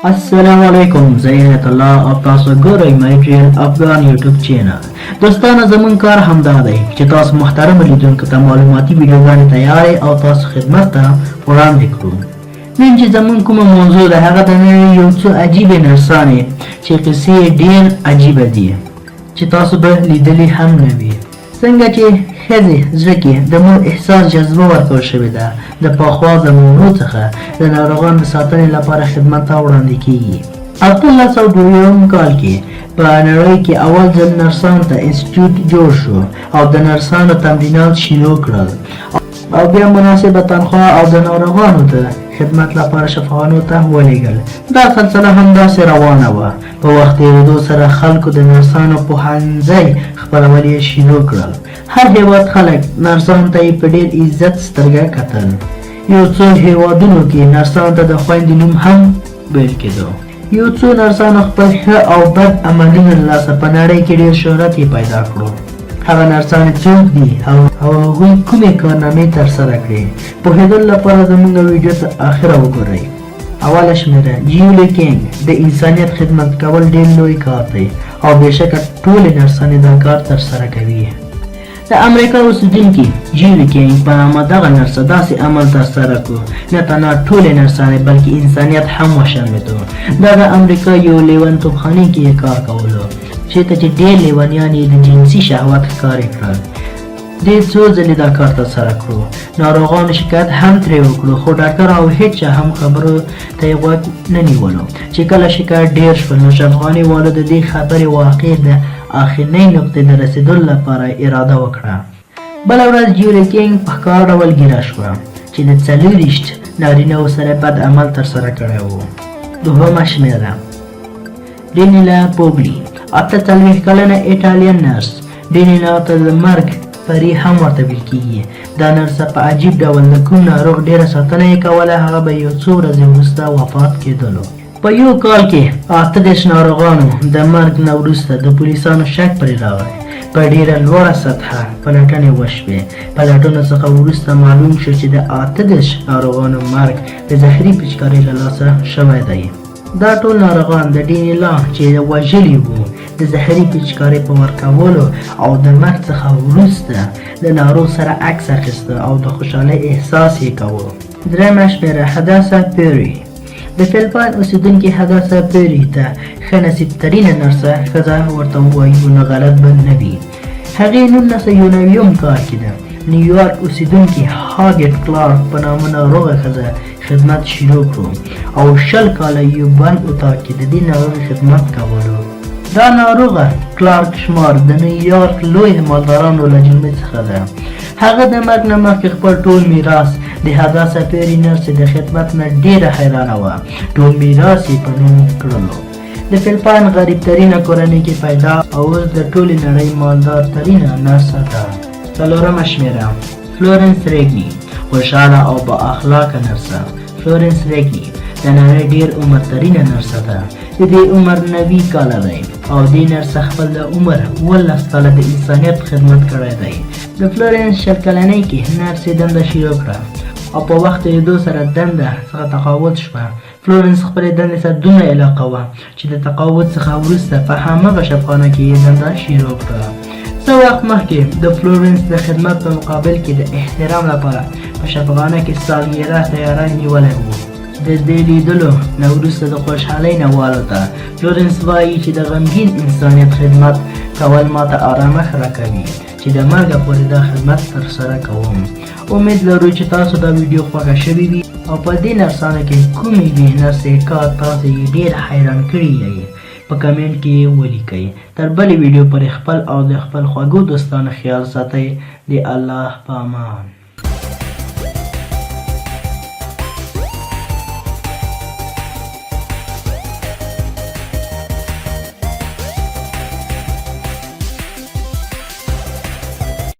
السلام علیکم، زه عینت الله او تاسو ګورئ مای ډریل افغان یوټیوب چینل. دوستانو زمون کار همدا دی چې تاسو محترم لیدونکو ته معلوماتي ویډیوګانې تیارې او تاسو خدمت ته وړاندې کړو. نن چې زمون کومه موضوع ده هغه د نړۍ یو څو عجیبې نرسانې چې قصې یې ډېر عجیبه دي چې تاسو به لیدلي هم نه وي. څنګه چې ښځې زړه کې د مور احساس جذبه ورکول شوې ده د پخوا زمانو څخه د ناروغانو د ساتنې لپاره خدمت ته وړاندې کیږي. 1892 کال کې په نړۍ کې اول ځل نرسانو ته انسټیټیوټ جوړ شو او د نرسانو تمرینات شروع کړل او بیا مناسبه تنخواه او د ناروغانو ته خدمت لپاره شفاخانو ته ولېږل. دا سلسله همداسې روانه وه. په وخت تېرېدو سره خلکو د نرسانو پوهنځی خپلول یې شروع کړل. هر هېواد خلک نرسانو ته یې په ډېر عزت سترګه کتل. یو څو هېوادونو کې نرسانو ته د خویندې نوم هم ویل کېدو. یو څو نرسانو خپل ښه او بد عملونو له لاسه په نړۍ کې ډېر شهرت یې پیدا کړو. هغه نرسانې څوک دي او هغوی کومې کارنامې ترسره کړې؟ پوهېدلو لپاره زموږ ویډیو تر اخره وګورئ. اوله شمېره جیولي کینګ. د انسانیت خدمت کول ډېر لوی کار دی او بېشکه ټولې نرسانې دا کار ترسره کوي. د امریکا اوسېدونکي جیولي کینګ په نامه دغه نرسه داسې عمل ترسره کړو نه تنها ټولې نرسانې بلکې انسانیت هم وشرمېدو. دا د امریکا یو لیونتوبخانې کې یې کار کولو چېرته چې ډېر لیونیان یې د جنسي شهوت ښکارې کړل. دې څو ځلې دا کار ترسره کړو. ناروغانو شکایت هم ترې وکړو خو ډاکټر او هېچا هم خبرو ته یې غوږ نه نیولو. چې کله شکایت ډېر شول نو شفاخانې والو د دې خبرې واقع د اخرنۍ نقطې د رسېدلو لپاره اراده وکړه. بله ورځ جیولي کینګ په ښکاره ډول ګیره شوه چې د 40 نارینهو سره بد عمل ترسره کړی و. دوهمه شمېره ډینیلا پوګلي. 48 کلنه ایټالین نرس. ډینیلا ته د مرګ پرې هم ورته ویل کېږي. دا نرسه په عجیب ډول د کوم ناروغ ډېره ساتنه یې کوله هغه به یو څو ورځې وروسته وفات کېدلو. په یو کال کې 38 ناروغانو د مرګ نه وروسته د پولیسانو شک پرې راغی. په ډېره لوړه سطحه پلټنې وشوې. پلټنو څخه وروسته معلوم شو چې د 38 ناروغانو مرګ د زهري پیچکارۍ له لاسه شوی دی. دا ټول ناروغان د ډینیلا چې وژلي وو د زهري پیچکارۍ په ورکولو او د مرګ څخه وروسته د ناروغ سره عکس اخیسته او د خوشحالۍ احساس یې کوو. درېیمه شمېره حداسه پیري. د فلپاین اوسېدونکي حداسه پیري ته ښه نصیب ترینه نرسه ښځه ورته ووایو نو غلط به نه وي. هغې 1991 کال کې د نیویارک اوسېدونکي هاګیټ کلارک په نامه ناروغه ښځه خدمت شروع کړو او 20 کاله یو بند اتاق کې د دې ناروغې خدمت کولو. دا ناروغه کلارک شمار د نیویارک لوی مالدارانو له جملې څخه ده. هغه د مرګ نه مخکې خپل ټول میراث د حداسه پیري نرسې د خدمت نه ډېره حیرانه وه. ټول میراث یې په نوم کړلو. د فلپاین غریب ترینه کورنۍ کې پیدا او اوس د ټولې نړۍ مالدار ترینه نرسه ده. څلورمه شمېره فلورنس ریګني. خوشحاله او با اخلاقه نرسه. فلورنس ریګني د نړۍ ډېر عمر ترینه نرسه ده. د دې عمر 90 کاله دی او دې نرسه خپل د عمر 18 کاله د انسانیت خدمت کړی دی. د فلورنس 20 کلنۍ کې نرسې دنده شروع کړه او په وخت تېرېدو سره دنده څخه تقاعد شوه. فلورنس خپلې دندې سره دومره علاقه وه چې د تقاعد څخه وروسته په هماغه شفاخانه کې یې دنده شروع کړه. څه وخت مخکې د فلورنس د خدمت په مقابل کې د احترام لپاره په شفاخانه کې سالګیره تیاری نیولی و. د دې لیدلو نه وروسته د خوشحالۍ نه والوته. فلورنس وایي چې د غمګین انسانیت خدمت کول ماته آرامښت راکوي چې د مرګه پورې دا خدمت ترسره کوم. امید لرو چې تاسو دا ویډیو خوښه شوې وي او په دې نرسانو کې کومې دې نرسې کار تاسو یې ډېر حیران کړي یې په کمنټ کې ولیکئ. تر بلې ویډیو پورې خپل او د خپل خوږو دوستانو خیال ساتئ. د الله په امان.